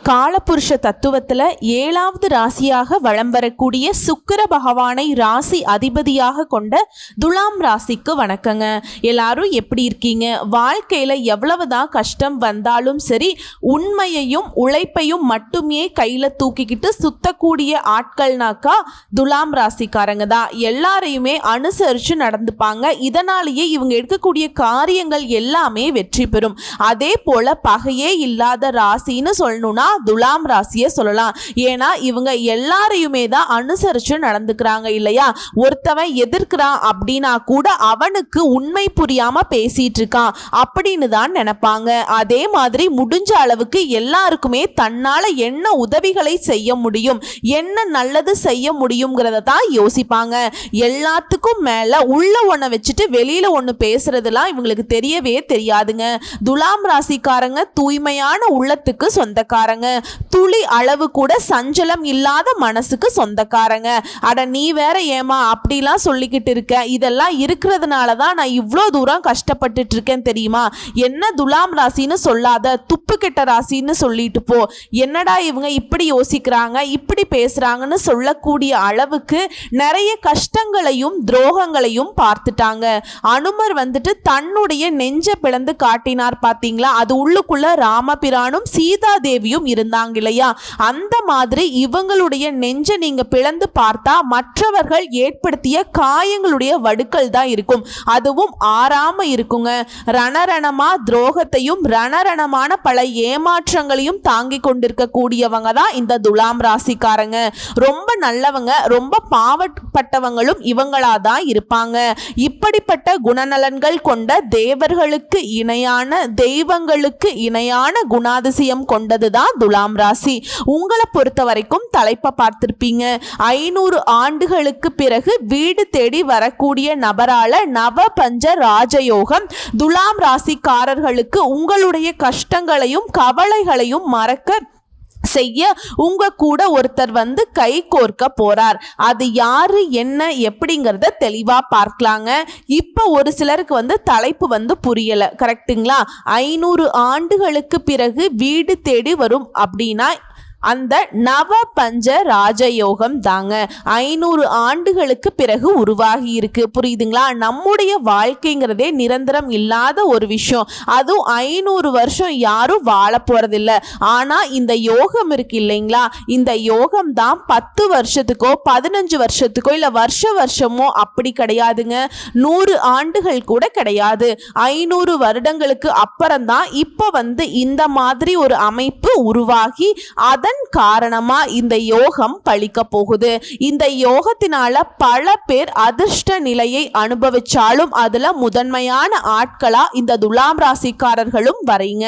காலபுருஷ தத்துவத்துல 7வது ராசியாக வலம் வரக்கூடிய சுக்கிர பகவானை ராசி அதிபதியாக கொண்ட துலாம் ராசிக்கு வணக்கங்க. எல்லாரும் எப்படி இருக்கீங்க? வாழ்க்கையில எவ்வளவுதான் கஷ்டம் வந்தாலும் சரி, உண்மையையும் உழைப்பையும் மட்டுமே கையில தூக்கிக்கிட்டு சுத்தக்கூடிய ஆட்கள்னாக்கா துலாம் ராசிக்காரங்க தான். எல்லாரையுமே அனுசரிச்சு நடந்துப்பாங்க. இதனாலேயே இவங்க எடுக்கக்கூடிய காரியங்கள் எல்லாமே வெற்றி பெறும். அதே போல பகையே இல்லாத ராசின்னு சொல்லணும்னா துலாம் ராசியை சொல்லலாம். ஏன்னா இவங்க எல்லாரையுமே தான் அனுசரிச்சு நடந்துக்கிறாங்க இல்லையா? ஒருத்தவன் எதிர்க்கிறான் அப்படின்னா கூட அவனுக்கு உண்மை புரியாம பேசிட்டு இருக்கான் அப்படின்னு தான் நினைப்பாங்க. அதே மாதிரி முடிஞ்ச அளவுக்கு எல்லாருக்குமே தன்னால என்ன உதவிகளை செய்ய முடியும், என்ன நல்லது செய்ய முடியுங்கிறத தான் யோசிப்பாங்க. எல்லாத்துக்கும் மேல உள்ள ஒன்ன வச்சுட்டு வெளியில ஒன்னு பேசுறதுலாம் இவங்களுக்கு தெரியவே தெரியாதுங்க. துலாம் ராசிக்காரங்க தூய்மையான உள்ளத்துக்கு சொந்தக்காரங்க. துளி அளவு கூட சஞ்சலம் இல்லாத மனசுக்கு சொந்தக்காரங்க. அட நீ வேற ஏமா அப்படிலாம் சொல்லிக்கிட்டு இருக்க, இதெல்லாம் இருக்கிறதுனால தான் நான் இவ்வளோ தூரம் கஷ்டப்பட்டுட்டு இருக்கேன் தெரியுமா? என்ன துலாம் ராசின்னு சொல்லாத, துப்பு கெட்ட ராசின்னு சொல்லிட்டு போ. என்னடா இவங்க இப்படி யோசிக்கிறாங்க, இப்படி பேசுறாங்கன்னு சொல்லக்கூடிய அளவுக்கு நிறைய கஷ்டங்களையும் துரோகங்களையும் பார்த்துட்டாங்க. அனுமர் வந்துட்டு தன்னுடைய நெஞ்ச பிளந்து காட்டினார் பாத்தீங்களா? அது உள்ளுக்குள்ள ராமபிரானும் சீதா தேவியும் இருந்தாங்க இல்லையா? அந்த மாதிரி இவங்களுடைய நெஞ்ச நீங்க பிளந்து பார்த்தா மற்றவர்கள் ஏற்படுத்திய காயங்களுடைய வடுக்கள் தான் இருக்கும். அதுவும் ஆறாம இருக்குங்க. ரணரணமா துரோகத்தையும் ரணரணமான பல ஏமாற்றங்களையும் தாங்கி கொண்டிருக்க கூடியவங்க தான் இந்த துலாம் ராசிக்காரங்க. ரொம்ப நல்லவங்க, ரொம்ப பாவப்பட்டவங்களும் இவங்களா தான் இருப்பாங்க. இப்படிப்பட்ட குணநலன்கள் கொண்ட தேவர்களுக்கு இணையான, தெய்வங்களுக்கு இணையான குணாதிசயம் கொண்டதுதான் துலாம் ராசி. உங்களை பொறுத்த வரைக்கும் தலைப்பை பார்த்திருப்பீங்க. 500 ஆண்டுகளுக்கு பிறகு வீடு தேடி வரக்கூடிய நபரால நவ பஞ்ச ராஜயோகம். துலாம் ராசிக்காரர்களுக்கு உங்களுடைய கஷ்டங்களையும் கவலைகளையும் மறக்க செய்ய உங்க கூட ஒருத்தர் வந்து கை கோர்க்க போறார். அது யாரு, என்ன, எப்படிங்கிறத தெளிவா பார்க்கலாங்க. இப்ப ஒரு சிலருக்கு வந்து தலைப்பு வந்து புரியல, கரெக்டுங்களா? 500 ஆண்டுகளுக்கு பிறகு வீடு தேடி வரும் அப்படின்னா அந்த நவ பஞ்ச ராஜயோகம் தாங்க 500 ஆண்டுகளுக்கு பிறகு உருவாகி இருக்கு. புரியுதுங்களா? நம்முடைய வாழ்க்கைங்கிறதே நிரந்தரம் இல்லாத ஒரு விஷயம். அதுவும் 500 வருஷம் யாரும் வாழ போறதில்லை. ஆனா இந்த யோகம் இருக்கு இல்லைங்களா? இந்த யோகம் தான் 10 வருஷத்துக்கோ 15 வருஷத்துக்கோ இல்ல வருஷமோ அப்படி கிடையாதுங்க. 100 ஆண்டுகள் கூட கிடையாது. 500 வருடங்களுக்கு அப்புறம்தான் இப்ப வந்து இந்த மாதிரி ஒரு அமைப்பு உருவாகி அதன் காரணமா இந்த யோகம் பழிக்க போகுது. இந்த யோகத்தினால பல பேர் அதிர்ஷ்ட நிலையை அனுபவிச்சாலும் அதுல முதன்மையான ஆட்களா இந்த துலாம் ராசிக்காரர்களும் வரீங்க.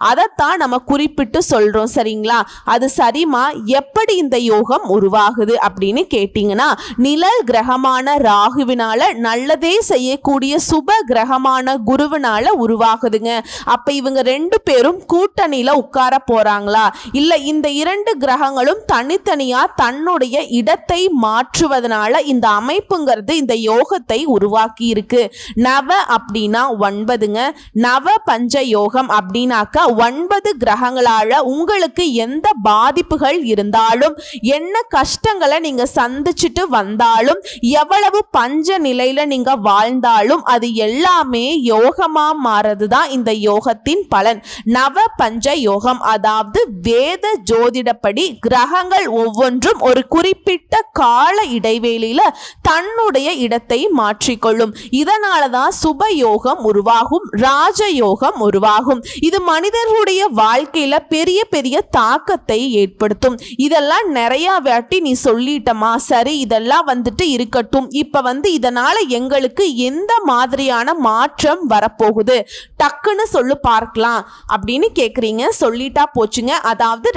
அதைத்தான் நம்ம குறிப்பிட்டு சொல்றோம், சரிங்களா? அது சரிமா? எப்படி இந்த யோகம் உருவாகுது அப்படின்னு கேட்டீங்கன்னா, நிழல் கிரகமான ராகுவினால நல்லதே செய்யக்கூடிய சுப கிரகமான குருவினால உருவாகுதுங்க. அப்ப இவங்க 2 பேரும் கூட்டணியில உட்கார போறாங்களா? இல்ல இந்த 2 கிரகங்களும் தனித்தனியா தன்னுடைய இடத்தை மாற்றுவதனால இந்த அமைப்புங்கிறது இந்த யோகத்தை உருவாக்கி இருக்கு. நவ அப்படின்னா 9ங்க. நவ பஞ்ச யோகம் அப்படின்னாக்கா 9 கிரகங்களால உங்களுக்கு எந்த பாதிப்புகள் இருந்தாலும், என்ன கஷ்டங்களை நீங்க சந்திச்சுட்டு வந்தாலும், எவ்வளவு பஞ்ச நிலையில நீங்க வாழ்ந்தாலும் அது எல்லாமே யோகமா மாறதுதான் இந்த யோகத்தின் பலன். நவ பஞ்ச யோகம் அதாவது வேத ஜோதிடப்படி கிரகங்கள் ஒவ்வொன்றும் ஒரு குறிப்பிட்ட கால இடைவேளையில தன்னுடைய இடத்தை மாற்றிக்கொள்ளும். இதனாலதான் சுப யோகம் உருவாகும், ராஜயோகம் உருவாகும். இது மனிதர்களுடைய வாழ்க்கையில பெரிய பெரிய தாக்கத்தை ஏற்படுத்தும். இதெல்லாம் நிறைய வாட்டி நீ சொல்லிட்டமா, சரி இதெல்லாம் வந்துட்டு இருக்கட்டும், இப்ப வந்து இதனால எங்களுக்கு எந்த மாதிரியான மாற்றம் வரப்போகுது டக்குன்னு சொல்லு பார்க்கலாம் அப்படின்னு கேக்குறீங்க. சொல்லிட்டா போச்சுங்க. அதாவது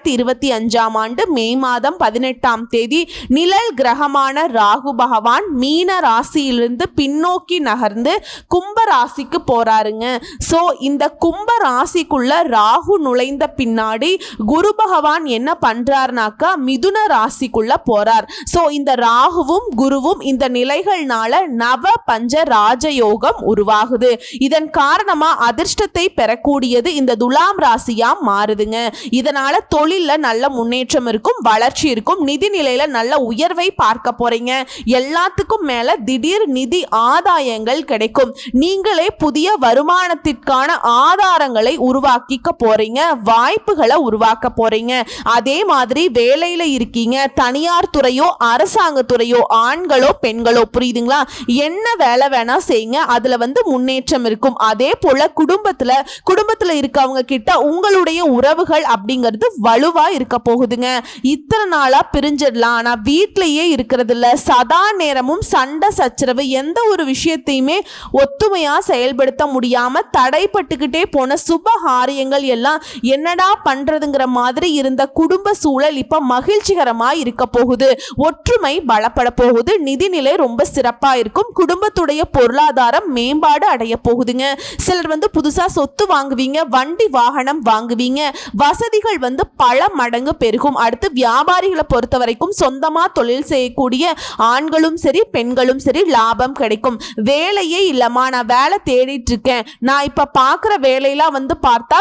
2025ஆம் ஆண்டு மே மாதம் 18ஆம் தேதி நிழல் கிரகமான ராகு பகவான் மீன ராசியிலிருந்து பின்னோக்கி நகர்ந்து கும்ப ராசிக்கு போறாருங்க. சோ இந்த கும்ப ராசிக்குள்ள ராகு நுழைந்த பின்னாடி குரு பகவான் என்ன பண்றாருனாக்கா மிதுன ராசிக்குள்ள போறார். சோ இந்த ராகுவும் குருவும் இந்த நிலைகள்னால நவ பஞ்ச ராஜயோகம் உருவாகுது. இதன் காரணமா அதிர்ஷ்டத்தை பெறக்கூடியது இந்த துலாம் ராசியா மாறுதுங்க. இதனால தொழில்ல நல்ல முன்னேற்றம் இருக்கும், வளர்ச்சி இருக்கும், நிதி நிலையில நல்ல உயர்வை பார்க்க போறீங்க. எல்லாத்துக்கும் மேல திடீர் நிதி ஆதாயங்கள் கிடைக்கும். நீங்களே புதிய வருமானத்திற்கான ஆதாரங்களை உருவாக்கிக்க போறீங்க, வாய்ப்புகளை உருவாக்க போறீங்க. அதே மாதிரி வேலையில இருக்கீங்க, தனியார் துறையோ அரசாங்க துறையோ, ஆண்களோ பெண்களோ, புரியுதுங்களா, என்ன வேலை வேணா செய்யுங்க, அதுல முன்னேற்றம் இருக்கும். அதே போல குடும்பத்துல இருக்கவங்க கிட்ட உங்களுடைய உறவுகள் அப்படிங்கிறது வலுவா இருக்க போகுதுங்க. இத்தனை நாளா பிரிஞ்சிடலாம், ஆனா வீட்டிலேயே இருக்கிறது இல்ல, சதா நேரமும் சண்டை சச்சரவு, எந்த ஒரு விஷயத்தையுமே ஒத்துமையா செயல்படுத்த முடியாம தடைப்பட்டுக்கிட்டே போன சுபகாரியங்கள் எல்லாம் என்னடா பண்றதுங்கிற மாதிரி இருந்த குடும்ப சூழல் இப்ப மகிழ்ச்சிகரமா இருக்க போகுது. ஒற்றுமை பலப்பட போகுது. நிதிநிலை ரொம்ப சிறப்பா இருக்கும். குடும்பத்துடைய பொருளாதாரம் மேம்பாடு அடைய போகுதுங்க. சிலர் புதுசா சொத்து வாங்குவீங்க, வண்டி வாகனம் வாங்குவீங்க, வசதிகள் பல மடங்கு பெருகும். அடுத்து வியாபாரிகளை பொறுத்த வரைக்கும் சொந்தமா தொழில் செய்யக்கூடிய ஆண்களும் சரி பெண்களும் சரி லாபம் கிடைக்கும். வேலையே இல்லம்மா, நான் வேலை தேடிட்டு இருக்கேன், நான் இப்ப பாக்குற வேலையெல்லாம் பார்த்தா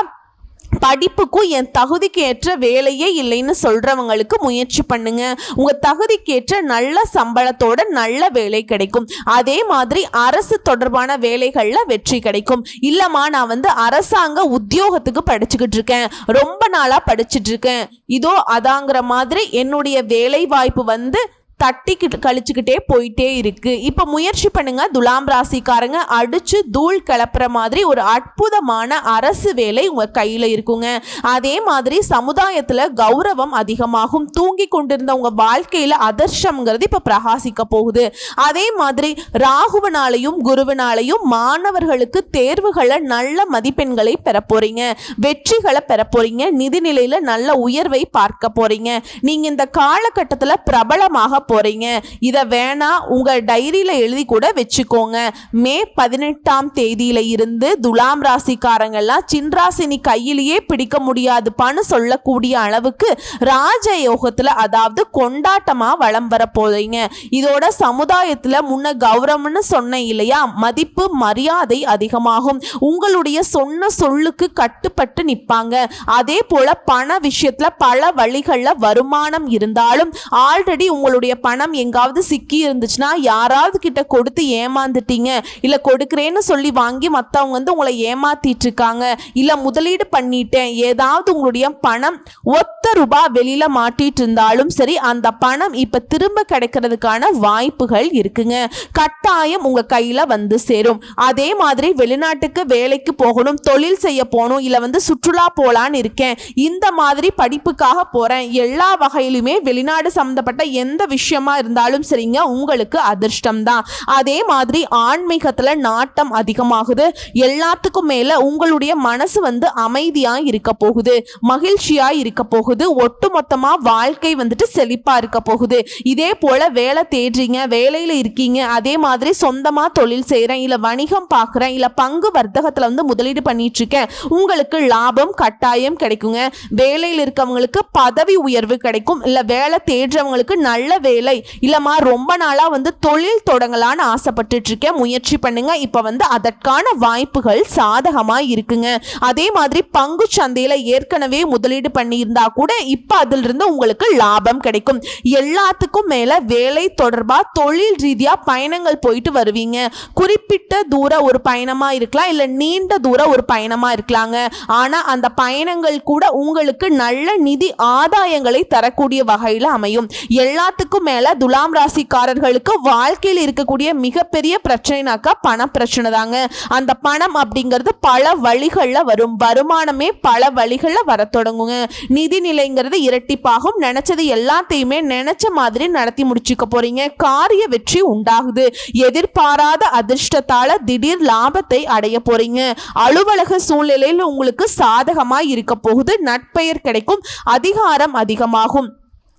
படிப்புக்கும் என் தகுதிக்கு ஏற்ற வேலையே இல்லைன்னு சொல்றவங்களுக்கு முயற்சி பண்ணுங்க. உங்க தகுதிக்கு ஏற்ற நல்ல சம்பளத்தோட நல்ல வேலை கிடைக்கும். அதே மாதிரி அரசு தொடர்பான வேலைகள்ல வெற்றி கிடைக்கும். இல்லம்மா, நான் அரசாங்க உத்தியோகத்துக்கு படிச்சுக்கிட்டு இருக்கேன், ரொம்ப நாளா படிச்சுட்டு இருக்கேன், இதோ அதாங்கிற மாதிரி என்னுடைய வேலை வாய்ப்பு தட்டி கழிச்சுக்கிட்டே போயிட்டே இருக்கு. இப்ப முயற்சி பண்ணுங்க துலாம் ராசிக்காரங்க, அடிச்சு தூள் கிளப்புற மாதிரி ஒரு அற்புதமான அரசு வேலை உங்க கையில இருக்குங்க. அதே மாதிரி சமுதாயத்துல கௌரவம் அதிகமாகும். தூங்கி கொண்டிருந்த உங்க வாழ்க்கையில அதிர்ஷ்டம்ங்கிறது இப்ப பிரகாசிக்க போகுது. அதே மாதிரி ராகுவனாலையும் குருவினாலையும் மாணவர்களுக்கு தேர்வுகளை நல்ல மதிப்பெண்களை பெற போறீங்க, வெற்றிகளை பெற போறீங்க, நிதிநிலையில நல்ல உயர்வை பார்க்க போறீங்க. நீங்க இந்த காலகட்டத்துல பிரபலமாக போறீங்க. இத வேணா உங்க டைரியில எழுதி கூட வச்சுக்கோங்க. மே 18ஆம் தேதியில இருந்து துலாம் ராசிக்காரங்க எல்லாம் சின்ராசினி கையிலேயே பிடிக்க முடியாது பணு சொல்லக்கூடிய அளவுக்கு ராஜயோகத்துல, அதாவது கொண்டாட்டமா வளம் வர போறீங்க. இதோட சமுதாயத்துல முன்ன கௌரவம்னு சொன்ன இல்லையா, மதிப்பு மரியாதை அதிகமாகும். உங்களுடைய சொன்ன சொல்லுக்கு கட்டுப்பட்டு நிற்பாங்க. அதே போல பண விஷயத்துல பல வழிகள்ல வருமானம் இருந்தாலும் ஆல்ரெடி உங்களுடைய பணம் எங்காவது சிக்கி இருந்துச்சுன்னா யாராவது கிட்ட கொடுத்து ஏமாந்துட்டீங்க, இல்ல கொடுக்கிறேன்னு சொல்லி வாங்கி மற்றவங்க உங்களை ஏமாத்திட்டு இருக்காங்க, இல்ல முதலீடு பண்ணிட்டேன், ஏதாவது உங்களுடைய பணம் ஒத்த ரூபாய் வெளியில மாட்டிட்டு இருந்தாலும் சரி, அந்த பணம் இப்ப திரும்ப கிடைக்கிறதுக்கான வாய்ப்புகள் இருக்குங்க. கட்டாயம் உங்க கையில சேரும். அதே மாதிரி வெளிநாட்டுக்கு வேலைக்கு போகணும், தொழில் செய்ய போகணும், இல்ல சுற்றுலா போலான்னு இருக்கேன், இந்த மாதிரி படிப்புக்காக போறேன், எல்லா வகையிலுமே வெளிநாடு சம்பந்தப்பட்ட எந்த விஷயமா இருந்தாலும் சரிங்க, உங்களுக்கு அதிர்ஷ்டம் தான். அதே மாதிரி ஆன்மீகத்துல நாட்டம் அதிகமாகுது. எல்லாத்துக்கும் மேல உங்களுடைய மனசு அமைதியா இருக்க போகுது, மகிழ்ச்சியா இருக்க போகுது. ஒட்டுமொத்தமா வாழ்க்கை செழிப்பா இருக்க போகுது. இதே போல வேலை தேடுறீங்க, வேலையில இருக்கீங்க, அதே மாதிரி சொந்தமா தொழில் செய்யறேன், இல்ல வணிகம் பார்க்குறேன், இல்ல பங்கு வர்த்தகத்துல முதலீடு பண்ணிட்டு இருக்கேன், உங்களுக்கு லாபம் கட்டாயம் கிடைக்குங்க. வேலையில் இருக்கவங்களுக்கு பதவி உயர்வு கிடைக்கும். இல்ல வேலை தேடுறவங்களுக்கு நல்ல வேலை, இல்லம்மா ரொம்ப நாளா தொழில் தொடங்கலான்னு ஆசைப்பட்டு இருக்கேன், முயற்சி பண்ணுங்க. இப்ப அதற்கான வாய்ப்புகள் சாதகமா இருக்குங்க. அதே மாதிரி பங்கு சந்தையில ஏற்கனவே முதலீடு பண்ணியிருந்தா கூட இப்ப அதிலிருந்து உங்களுக்கு லாபம் கிடைக்கும். எல்லாத்துக்கும் மேல வேலை தொடர்பா தொழில் ரீதியா பயணங்கள் போயிட்டு வருவீங்க. குறிப்பிட்ட தூர ஒரு பயணமா இருக்கலாம், இல்ல நீண்ட தூர ஒரு பயணமா இருக்கலாங்க. ஆனா அந்த பயணங்கள் கூட உங்களுக்கு நல்ல நிதி ஆதாயங்களை தரக்கூடிய வகையில அமையும். எல்லாத்துக்கும் மேல துலாம் ராசிக்காரர்களுக்கு வாழ்க்கையில் இருக்கக்கூடிய மிகப்பெரிய பிரச்சனைனாக்கா பண பிரச்சனை தாங்க. அந்த பணம் அப்படிங்கிறது பல வழிகள்ல வரும். வருமானமே பல வழிகள்ல வர தொடங்குங்க. நிதி நிலைங்கிறது இரட்டிப்பாகும். நினைச்சது எல்லாத்தையுமே நினைச்ச மாதிரி நடத்தி முடிச்சுக்க போறீங்க. காரிய வெற்றி உண்டாகுது. எதிர்பாராத அதிர்ஷ்டத்தால திடீர் லாபத்தை அடைய போறீங்க. அலுவலக சூழ்நிலையில் உங்களுக்கு சாதகமா இருக்க போகுது. நட்பெயர் கிடைக்கும். அதிகாரம் அதிகமாகும்.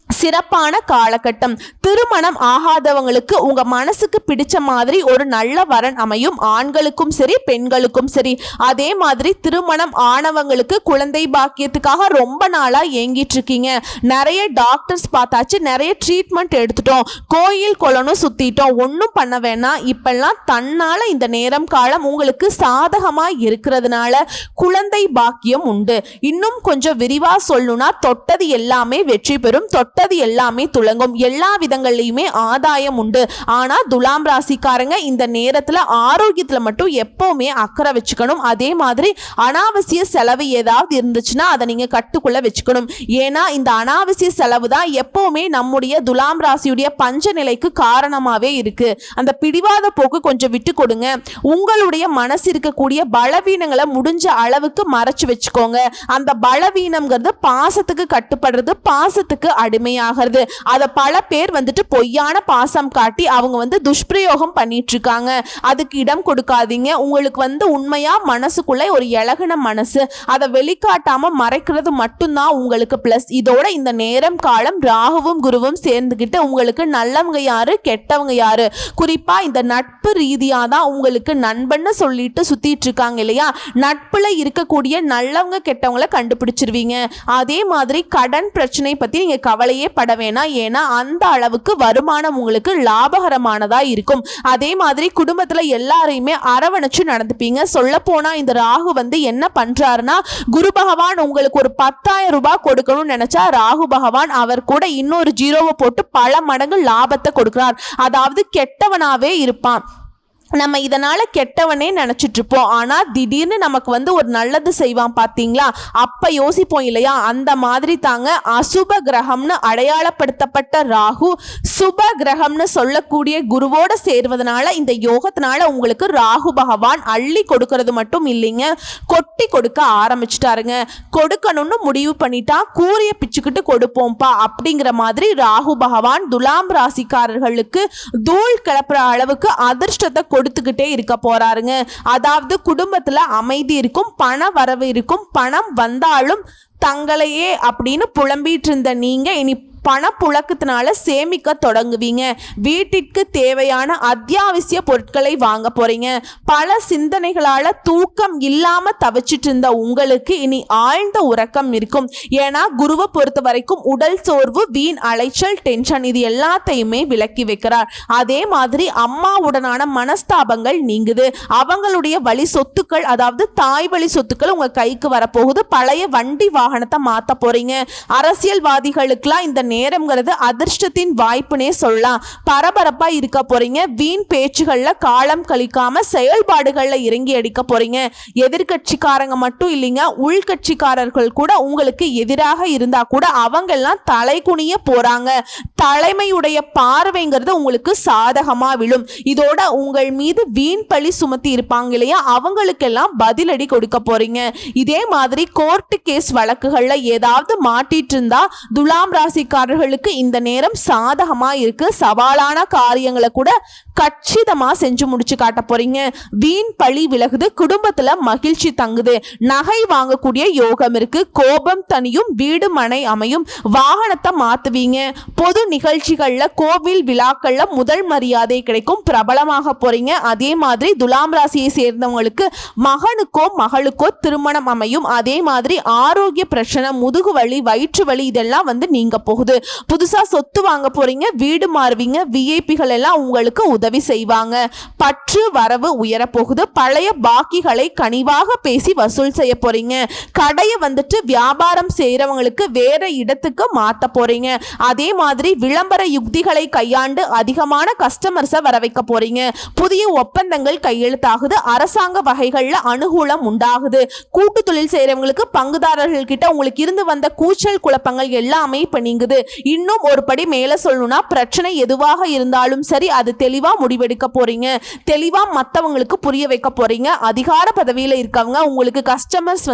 சிறப்பான காலகட்டம். திருமணம் ஆகாதவங்களுக்கு உங்க மனசுக்கு பிடிச்ச மாதிரி ஒரு நல்ல வரன் அமையும். ஆண்களுக்கும் சரி பெண்களுக்கும் சரி. அதே மாதிரி திருமணம் ஆனவங்களுக்கு குழந்தை பாக்கியத்துக்காக ரொம்ப நாளா ஏங்கிட்டு இருக்கீங்க. நிறைய டாக்டர்ஸ் பார்த்தாச்சு, நிறைய ட்ரீட்மெண்ட் எடுத்துட்டோம், கோயில் குளனும் சுத்திட்டோம், ஒன்றும் பண்ண வேணாம். இப்பெல்லாம் தன்னால இந்த நேரம் காலம் உங்களுக்கு சாதகமா இருக்கிறதுனால குழந்தை பாக்கியம் உண்டு. இன்னும் கொஞ்சம் விரிவா சொல்லணும்னா தொட்டது எல்லாமே வெற்றி பெறும். தொட்டது எல்லாமே துலங்கும். எல்லா விதங்கள்லயுமே ஆதாயம் உண்டு. ஆனா துலாம் ராசிக்காரங்க இந்த நேரத்துல ஆரோக்கியத்துல மட்டும் எப்பவுமே அக்கறை வச்சுக்கணும். அதே மாதிரி அனாவசிய செலவு ஏதாவது இருந்துச்சுன்னா அதை நீங்க கட்டுக்குள்ள வச்சுக்கணும். ஏன்னா இந்த அனாவசிய செலவு தான் எப்பவுமே நம்முடைய துலாம் ராசியுடைய பஞ்ச நிலைக்கு காரணமாவே இருக்கு. அந்த பிடிவாத போக்கு கொஞ்சம் விட்டு கொடுங்க. உங்களுடைய மனசு இருக்கக்கூடிய பலவீனங்களை முடிஞ்ச அளவுக்கு மறைச்சு வச்சுக்கோங்க. அந்த பலவீனம்ங்கிறது பாசத்துக்கு கட்டுப்படுறது, பாசத்துக்கு அடிமையாகிறது. அதை பல பேர் வந்துட்டு பொய்யான பாசம் காட்டி அவங்க துஷ்பிரயோகம் பண்ணிட்டு இருக்காங்க. அதுக்கு இடம் கொடுக்காதீங்க. உங்களுக்கு உண்மையா மனசுக்குள்ள ஒரு இலகுன மனசு, அதை வெளிக்காட்டாம மறைக்கிறது மட்டும்தான் உங்களுக்கு பிளஸ். இதோட இந்த நேரம் காலம் ராகுவும் குருவும் சேர்ந்துகிட்டு உங்களுக்கு நல்லவங்க யாரு கெட்டவங்க யாரு, குறிப்பா இந்த நட்பு ரீதியா தான் உங்களுக்கு நண்பன்னு சொல்லிட்டு சுத்திட்டு இருக்காங்க இல்லையா, நட்புல இருக்கக்கூடிய நல்லவங்க கெட்டவங்களை கண்டுபிடிச்சிருவீங்க. அதே மாதிரி கடன் பிரச்சனை பத்தி நீங்க கவலையே பட வேணாம். ஏன்னா அந்த அளவுக்கு வருமானம் உங்களுக்கு லாபகரமானதா இருக்கும். அதே மாதிரி குடும்பத்துல எல்லாரையுமே அரவணைச்சு நடந்துப்பீங்க. சொல்ல போனா இந்த ராகு என்ன பண்றாருன்னா, குரு பகவான் உங்களுக்கு ஒரு 10,000 ரூபாய் கொடுக்கணும்னு நினைச்சா ராகு பகவான் அவர் கூட இன்னொரு ஜீரோவை போட்டு பல மடங்கு லாபத்தை கொடுக்கிறார். அதாவது கெட்டவனாவே இருப்பான். நம்ம இதனால கெட்டவனே நினைச்சிட்டு இருப்போம். ஆனா திடீர்னு நமக்கு ஒரு நல்லது செய்வான் பாத்தீங்களா, அப்ப யோசிப்போம் இல்லையா. அந்த மாதிரி தாங்க அசுப கிரகம்னு அடையாளப்படுத்தப்பட்ட ராகு சுப கிரகம்னு சொல்லக்கூடிய குருவோட சேர்வதனால இந்த யோகத்தினால உங்களுக்கு ராகு பகவான் அள்ளி கொடுக்கறது மட்டும் இல்லைங்க, கொட்டி கொடுக்க ஆரம்பிச்சுட்டாருங்க. கொடுக்கணும்னு முடிவு பண்ணிட்டா கூரிய பிச்சுக்கிட்டு கொடுப்போம்ப்பா அப்படிங்கிற மாதிரி ராகு பகவான் துலாம் ராசிக்காரர்களுக்கு தூள் கிளப்புற அளவுக்கு அதிர்ஷ்டத்தை கொடுத்துக்கிட்டே இருக்க போறாருங்க. அதாவது குடும்பத்துல அமைதி இருக்கும், பண வரவு இருக்கும். பணம் வந்தாலும் தங்களையே அப்படின்னு புலம்பிட்டு இருந்த நீங்க இனி பணப்புழக்கத்தினால சேமிக்க தொடங்குவீங்க. வீட்டிற்கு தேவையான அத்தியாவசிய பொருட்களை வாங்க போறீங்க. பல சிந்தனைகளால தூக்கம் இல்லாம தவிச்சிட்டு இருந்த உங்களுக்கு இனி ஆழ்ந்த உறக்கம் இருக்கும். ஏன்னா குருவை பொறுத்த வரைக்கும் உடல் சோர்வு, வீண் அலைச்சல், டென்ஷன் இது எல்லாத்தையுமே விலக்கி வைக்கிறார். அதே மாதிரி அம்மாவுடனான மனஸ்தாபங்கள் நீங்குது. அவங்களுடைய வழி சொத்துக்கள், அதாவது தாய் வழி சொத்துக்கள் உங்க கைக்கு வரப்போகுது. பழைய வண்டி வாகனத்தை மாத்த போறீங்க. அரசியல்வாதிகளுக்கெல்லாம் இந்த நேரம்ங்கிறது அதிர்ஷ்டத்தின் வாய்ப்புனே சொல்லலாம். பரபரப்பா இருக்க போறீங்க. வீண் பேச்சுகள்ல காலம் கழிக்காம செயல்பாடுகள்ல இறங்கி அடிக்க போறீங்க. எதிர்கட்சிக்காரங்க மட்டும் இல்லைங்க, உள்கட்சிக்காரர்கள் கூட உங்களுக்கு எதிராக இருந்தா கூட அவங்க எல்லாம் தலை குனிய போறாங்க. தலைமையுடைய பார்வைங்கிறது உங்களுக்கு சாதகமா விழும். இதோட உங்கள் மீது வீண் பழி சுமத்தி இருப்பாங்க இல்லையா, அவங்களுக்கெல்லாம் பதிலடி கொடுக்க போறீங்க. இதே மாதிரி கோர்ட்டு கேஸ் வழக்குகள்ல ஏதாவது மாட்டிட்டு இருந்தா துலாம் ராசிக்காரர்களுக்கு இந்த நேரம் சாதகமா இருக்கு. சவாலான காரியங்களை கூட கச்சிதமா செஞ்சு முடிச்சு காட்ட போறீங்க. வீண் பழி விலகுது. குடும்பத்துல மகிழ்ச்சி தங்குது. நகை வாங்கக்கூடிய யோகம் இருக்கு. கோபம் தனியும். வீடு மனை அமையும். வாகனத்தை மாத்துவீங்க. பொது நிகழ்ச்சிகள்ல கோவில் விழாக்கள்ல முதல் மரியாதை கிடைக்கும். பிரபலமாக போறீங்க. அதே மாதிரி துலாம் ராசியை சேர்ந்தவங்களுக்கு மகனுக்கோ மகளுக்கோ திருமணம் அமையும். அதே மாதிரி ஆரோக்கிய பிரச்சனை, முதுகு வலி, வயிற்று வலி இதெல்லாம் நீங்க போகுது. புதுசா சொத்து வாங்க போறீங்க. வீடு மாறுவீங்க. விஐபிகள் எல்லாம் உங்களுக்கு உதவி செய்வாங்க. பற்று வரவு உயர போகுது. பழைய பாக்கிகளை கனிவாக பேசி வசூல் செய்ய போறீங்க. கடையை வியாபாரம் செய்யறவங்களுக்கு வேற இடத்துக்கு மாத்த போறீங்க. அதே மாதிரி விளம்பர யுக்திகளை கையாண்டு அதிகமான கஸ்டமர்ஸை வர வைக்க போறீங்க. புதிய ஒப்பந்தங்கள் கையெழுத்தாகுது. அரசாங்க வகைகள்ல அனுகூலம் உண்டாகுது. கூட்டு தொழில் செய்யறவங்களுக்கு பங்குதாரர்கள் கிட்ட உங்களுக்கு இருந்து வந்த கூச்சல் குழப்பங்கள் எல்லாமே இப்ப நீங்குது. போகுது. இன்னும் ஒரு படி மேல சொல்லணும்னா, பிரச்சனை எதுவாக இருந்தாலும் சரி அது தெளிவா முடிவெடுக்க போறீங்க, தெளிவா மற்றவங்களுக்கு புரிய வைக்க போறீங்க. அதிகார பதவியில இருக்கவங்க உங்களுக்கு கஸ்டமர்ஸ்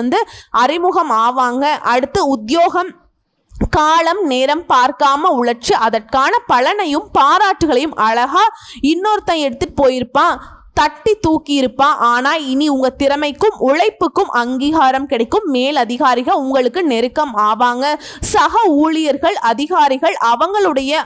அறிமுகம் ஆவாங்க. அடுத்து உத்தியோகம் காலம் நேரம் பார்க்காம உழைச்சு அதற்கான பலனையும் பாராட்டுகளையும் அழகா இன்னொருத்தன் எடுத்துட்டு போயிருப்பான், தட்டி தூக்கி இருப்பான். ஆனா இனி உங்க திறமைக்கும் உழைப்புக்கும் அங்கீகாரம் கிடைக்கும். மேல் அதிகாரிகள் உங்களுக்கு நெருக்கம் ஆவாங்க. சக ஊழியர்கள் அதிகாரிகள் அவங்களுடைய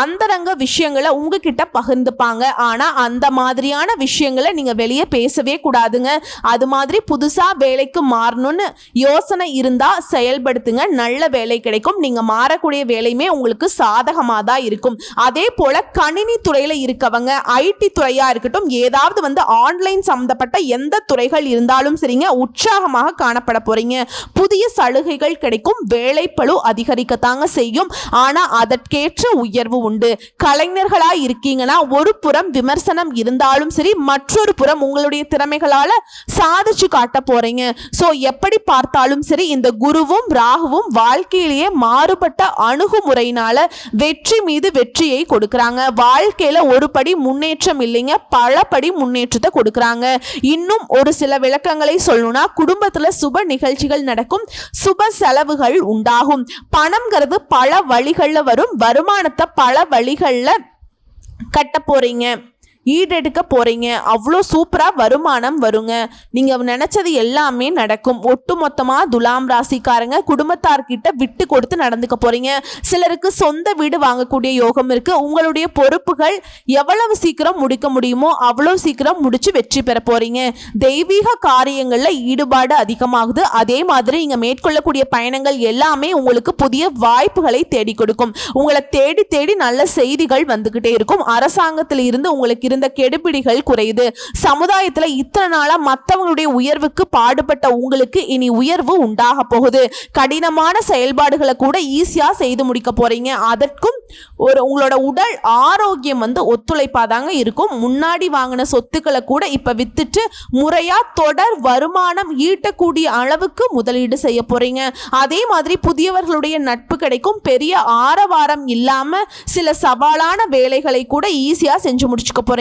அந்தரங்க விஷயங்களை உங்ககிட்ட பகிர்ந்துப்பாங்க. ஆனா அந்த மாதிரியான விஷயங்களை நீங்க வெளியே பேசவே கூடாதுங்க. அது மாதிரி புதுசா வேலைக்கு மாறணும்னு யோசனை இருந்தா செயல்படுத்துங்க, நல்ல வேலை கிடைக்கும். நீங்க மாறக்கூடிய வேலையுமே உங்களுக்கு சாதகமாக தான் இருக்கும். அதே போல கணினி துறையில இருக்கவங்க, ஐடி துறையா இருக்கட்டும், ஏதாவது ஆன்லைன் சம்பந்தப்பட்ட எந்த துறைகள் இருந்தாலும் சரிங்க, உற்சாகமாக காணப்பட போறீங்க. புதிய சலுகைகள் கிடைக்கும். வேலைப்பளு அதிகரிக்கத்தாங்க செய்யும். ஆனா அதற்கேற்ற உயர்வு உண்டு. கலைஞர்களா இருக்கீங்கன்னா ஒரு புறம் விமர்சனம் இருந்தாலும் சரி, மற்றொரு புறம் உங்களுடைய திறமைகளால சாதிச்சு காட்ட போறீங்க. சோ எப்படி பார்த்தாலும் சரி இந்த குருவும் ராகுவும் வாழ்க்கையிலேயே மாறுபட்ட அணுகுமுறையினால வெற்றி மீது வெற்றியை கொடுக்கறாங்க. வாழ்க்கையில ஒரு படி முன்னேற்றம் இல்லைங்க, பல படி முன்னேற்றத்தை கொடுக்கறாங்க. இன்னும் ஒரு சில விளக்கங்களை சொல்லணும்னா, குடும்பத்துல சுப நிகழ்ச்சிகள் நடக்கும், சுப செலவுகள் உண்டாகும். பணம்ங்கிறது பல வழிகள்ல வரும். வருமானத்தை பல வழிகள்ல கட்ட போறீங்க, ஈடெடுக்க போறீங்க. அவ்வளோ சூப்பரா வருமானம் வருங்க. நீங்க நினைச்சது எல்லாமே நடக்கும். ஒட்டுமொத்தமா துலாம் ராசிக்காரங்க குடும்பத்தார்கிட்ட விட்டு கொடுத்து நடந்துக்க போறீங்க. சிலருக்கு சொந்த வீடு வாங்கக்கூடிய யோகம் இருக்கு. உங்களுடைய பொறுப்புகள் எவ்வளவு சீக்கிரம் முடிக்க முடியுமோ அவ்வளவு சீக்கிரம் முடிச்சு வெற்றி பெற போறீங்க. தெய்வீக காரியங்கள்ல ஈடுபாடு அதிகமாகுது. அதே மாதிரி நீங்க மேற்கொள்ளக்கூடிய பயணங்கள் எல்லாமே உங்களுக்கு புதிய வாய்ப்புகளை தேடி கொடுக்கும். உங்களை தேடி தேடி நல்ல செய்திகள் வந்துகிட்டே இருக்கும். அரசாங்கத்தில் இருந்து உங்களுக்கு இருந்த கெடுபிடிகள் குறையுது. சமுதாயத்துல இத்தனை நாளா மற்றவங்களுடைய உயர்வுக்கு பாடுபட்ட உங்களுக்கு இனி உயர்வு உண்டாக போகுது. கடினமான செயல்பாடுகளை கூட ஈஸியா செய்து முடிக்க போறீங்க. அதற்கும் உங்களோட உடல் ஆரோக்கியம் ஒத்துழைப்பாதாங்க இருக்கும். முன்னாடி வாங்கின சொத்துக்களை கூட இப்ப வித்துட்டு முறையா தொடர் வருமானம் ஈட்டக்கூடிய அளவுக்கு முதலீடு செய்ய போறீங்க. அதே மாதிரி புதியவர்களுடைய நட்பு கிடைக்கும். பெரிய ஆரவாரம் இல்லாம சில சவாலான வேலைகளை கூட ஈஸியா செஞ்சு முடிச்சுக்க போறீங்க.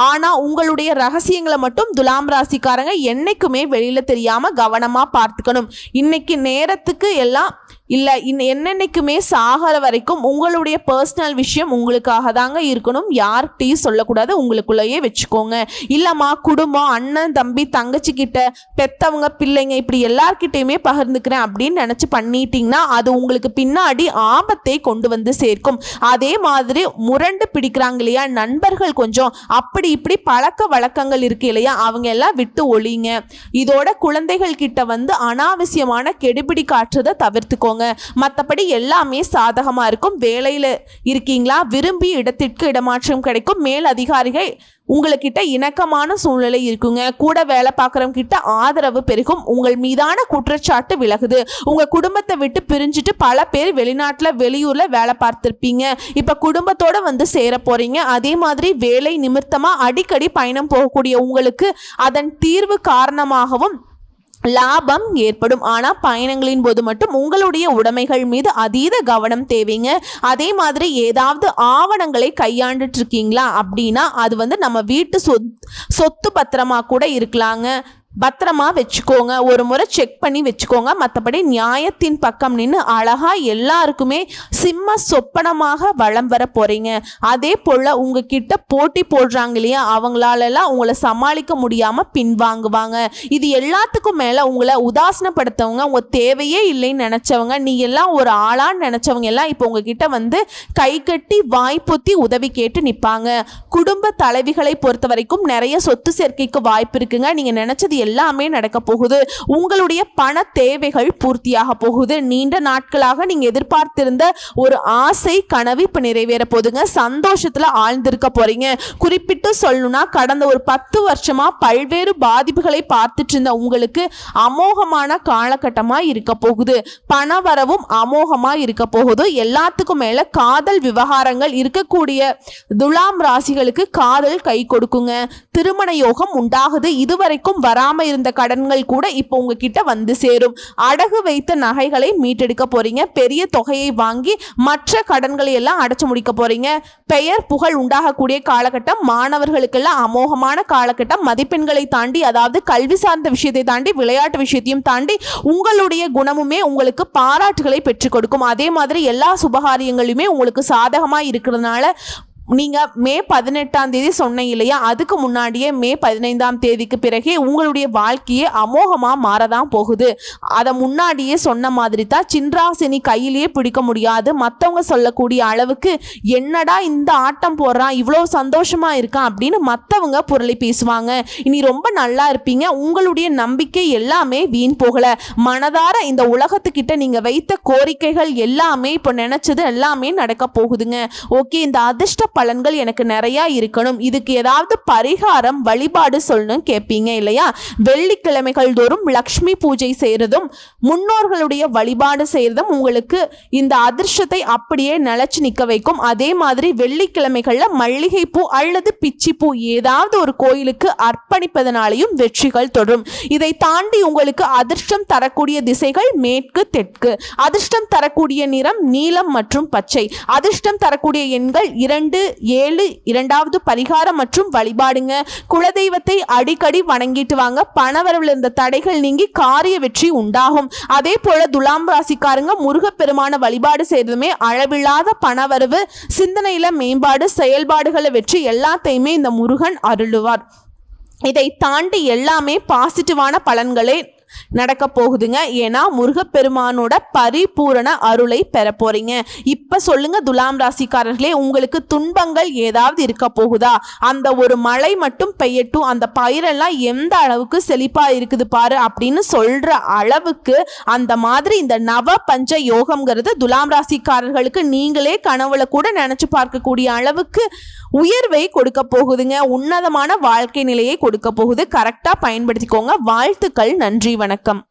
ஆனா உங்களுடைய ரகசியங்களை மட்டும் துலாம் ராசிக்காரங்க என்னைக்குமே வெளியில தெரியாம கவனமா பார்த்துக்கணும். இன்னைக்கு நேரத்துக்கு எல்லாம் இல்ல, என்னன்னைக்குமே சாகர வரைக்கும் உங்களுடைய பர்சனல் விஷயம் உங்களுக்காக தாங்க இருக்கணும். யார்கிட்டையும் சொல்லக்கூடாது, உங்களுக்குள்ளேயே வச்சுக்கோங்க. இல்லம்மா குடும்பம், அண்ணன் தம்பி தங்கச்சி கிட்ட, பெத்தவங்க பிள்ளைங்க, இப்படி எல்லார்கிட்டையுமே பகிர்ந்துக்கிறேன் அப்படின்னு நினைச்சு பண்ணிட்டீங்கன்னா அது உங்களுக்கு பின்னாடி ஆபத்தை கொண்டு சேர்க்கும். அதே மாதிரி முரண்டு பிடிக்கிறாங்க இல்லையா நண்பர்கள், கொஞ்சம் அப்படி இப்படி பழக்க வழக்கங்கள் இருக்கு இல்லையா, அவங்க எல்லாம் விட்டு ஒழிங்க. இதோட குழந்தைகள் கிட்ட அனாவசியமான கெடுபிடி காட்டுறதை தவிர்த்துக்கோங்க. மற்றபடி எல்லாமே சாதகமா இருக்கும். வேலையில இருக்கீங்களா, விரும்பி இடத்திற்கு இடமாற்றம் கிடைக்கும். மேல் அதிகாரிகள் உங்ககிட்ட இணக்கமான சூழ்நிலை இருக்குங்க. கூட வேலை பார்க்குறவங்க கிட்ட ஆதரவு பெருகும். உங்கள் மீதான குற்றச்சாட்டு விலகுது. உங்க குடும்பத்தை விட்டு பிரிஞ்சுட்டு பல பேர் வெளிநாட்டுல வெளியூர்ல வேலை பார்த்திருப்பீங்க. இப்ப குடும்பத்தோட சேர போறீங்க. அதே மாதிரி வேலை நிமித்தமா அடிக்கடி பயணம் போகக்கூடிய உங்களுக்கு அதன் தீர்வு காரணமாகவும் லாபம் ஏற்படும். ஆனா பயணங்களின் போது மட்டும் உங்களுடைய உடைமைகள் மீது அதீத கவனம் தேவைங்க. அதே மாதிரி ஏதாவது ஆவணங்களை கையாண்டுட்டு இருக்கீங்களா அப்படின்னா அது நம்ம வீட்டு சொத்து பத்திரமா கூட இருக்கலாங்க. பத்திரமா வச்சுக்கோங்க, ஒரு முறை செக் பண்ணி வச்சுக்கோங்க. மற்றபடி நியாயத்தின் பக்கம் நின்று அழகா எல்லாருக்குமே சிம்ம சொப்பனமாக வளம் வர போறீங்க. அதே போல உங்ககிட்ட போட்டி போடுறாங்க இல்லையா, அவங்களாலெல்லாம் உங்களை சமாளிக்க முடியாம பின்வாங்குவாங்க. இது எல்லாத்துக்கும் மேல உங்களை உதாசனப்படுத்தவங்க, உங்க தேவையே இல்லைன்னு நினைச்சவங்க, நீ எல்லாம் ஒரு ஆளான்னு நினைச்சவங்க எல்லாம் இப்போ உங்ககிட்ட கை கட்டி வாய்ப்பொத்தி உதவி கேட்டு நிற்பாங்க. குடும்ப தலைவிகளை பொறுத்த வரைக்கும் நிறைய சொத்து சேர்க்கைக்கு வாய்ப்பு இருக்குங்க. நீங்க நினைச்சது எல்லாமே நடக்க போகுது. உங்களுடைய பண தேவைகள் பூர்த்தியாக போகுது. நீண்ட நாட்களாக நீங்க எதிர்பார்த்திருந்த ஒரு ஆசை கனவு இப்ப நிறைவேற போகுதுங்க. சந்தோஷத்துல ஆழ்ந்திருக்க போறீங்க. குறிப்பிட்டு சொல்லணும்னா கடந்த ஒரு 10 வருஷமா பல்வேறு பாதிப்புகளை பார்த்துட்டு இருந்த உங்களுக்கு அமோகமான காலகட்டமா இருக்க போகுது. பண வரவும் அமோகமா இருக்க போகுது. எல்லாத்துக்கும் மேல காதல் விவகாரங்கள் இருக்கக்கூடிய துலாம் ராசிகளுக்கு காதல் கை கொடுக்குங்க. திருமண யோகம் உண்டாகுது. இதுவரைக்கும் வரா தீராம இருந்த கடன்கள் கூட இப்போ உங்ககிட்ட வந்து சேரும். அடகு வைத்த நகைகளை மீட்டெடுக்க போறீங்க. பெரிய தொகையை வாங்கி மற்ற கடன்களை எல்லாம் அடைச்சு முடிக்க போறீங்க. பெயர் புகழ் உண்டாகக்கூடிய காலகட்டம். மாணவர்களுக்கெல்லாம் அமோகமான காலகட்டம். மதிப்பெண்களை தாண்டி, அதாவது கல்வி சார்ந்த விஷயத்தை தாண்டி விளையாட்டு விஷயத்தையும் தாண்டி உங்களுடைய குணமுமே உங்களுக்கு பாராட்டுகளை பெற்றுக் கொடுக்கும். அதே மாதிரி எல்லா சுபகாரியங்களுமே உங்களுக்கு சாதகமா இருக்கிறதுனால நீங்க மே 18ஆம் தேதி சொன்னீங்க இல்லையா, அதுக்கு முன்னாடியே மே 15ஆம் தேதிக்கு பிறகே உங்களுடைய வாழ்க்கையே அமோகமா மாறதான் போகுது. அதை முன்னாடியே சொன்ன மாதிரி தான், சின்ராசினி கையிலேயே பிடிக்க முடியாது. மற்றவங்க சொல்லக்கூடிய அளவுக்கு என்னடா இந்த ஆட்டம் போடுறான், இவ்வளோ சந்தோஷமா இருக்கான் அப்படின்னு மற்றவங்க புரளி பேசுவாங்க. இனி ரொம்ப நல்லா இருப்பீங்க. உங்களுடைய நம்பிக்கை எல்லாமே வீண் போகல. மனதார இந்த உலகத்துக்கிட்ட நீங்க வைத்த கோரிக்கைகள் எல்லாமே இப்போ நினைச்சது எல்லாமே நடக்க போகுதுங்க. ஓகே, இந்த அதிர்ஷ்ட பலன்கள் எனக்கு நிறைய இருக்கணும், இதுக்கு ஏதாவது பரிகாரம் வழிபாடு சொல்லணும் கேட்பீங்க இல்லையா. வெள்ளிக்கிழமைகள் தோறும் லக்ஷ்மி பூஜை செய்யறதும் முன்னோர்களுடைய வழிபாடு செய்யறதும் உங்களுக்கு இந்த அதிர்ஷ்டத்தை அப்படியே நிலைச்சு நிற்க வைக்கும். அதே மாதிரி வெள்ளிக்கிழமைகள்ல மல்லிகை பூ அல்லது பிச்சி பூ ஏதாவது ஒரு கோயிலுக்கு அர்ப்பணிப்பதனாலையும் வெற்றிகள் தொடரும். இதை தாண்டி உங்களுக்கு அதிர்ஷ்டம் தரக்கூடிய திசைகள் மேற்கு தெற்கு. அதிர்ஷ்டம் தரக்கூடிய நிறம் நீலம் மற்றும் பச்சை. அதிர்ஷ்டம் தரக்கூடிய எண்கள் 2, 7. இரண்டாவது பரிகாரம் மற்றும் வழிபாடுங்க. குலதெய்வத்தை அடிக்கடி வணங்கிட்டு வாங்க. பணவரவில் இருந்த தடைகள் நீங்கி காரிய வெற்றி உண்டாகும். அதே போல துலாம் ராசிக்காரங்க முருகப்பெருமான வழிபாடு செய்யறதுமே அளவில்லாத பணவரவு, சிந்தனையில மேம்பாடு, செயல்பாடுகளை வெற்றி எல்லாத்தையுமே இந்த முருகன் அருளுவார். இதை தாண்டி எல்லாமே பாசிட்டிவான பலன்களே நடக்க போகுதுங்க. ஏன்னா முருகப்பெருமானோட பரிபூரண அருளை பெற போறீங்க. இப்ப சொல்லுங்க துலாம் ராசிக்காரர்களே, உங்களுக்கு துன்பங்கள் ஏதாவது இருக்க போகுதா? அந்த ஒரு மழை மட்டும் பெய்யட்டும், அந்த பயிரெல்லாம் எந்த அளவுக்கு செழிப்பா இருக்குது பாரு அப்படின்னு சொல்ற அளவுக்கு அந்த மாதிரி இந்த நவ பஞ்ச யோகம்ங்கிறது துலாம் ராசிக்காரர்களுக்கு நீங்களே கனவுல கூட நினைச்சு பார்க்கக்கூடிய அளவுக்கு உயர்வை கொடுக்க போகுதுங்க. உன்னதமான வாழ்க்கை நிலையை கொடுக்க போகுது. கரெக்டா பயன்படுத்திக்கோங்க. வாழ்த்துக்கள். நன்றி. வணக்கம்.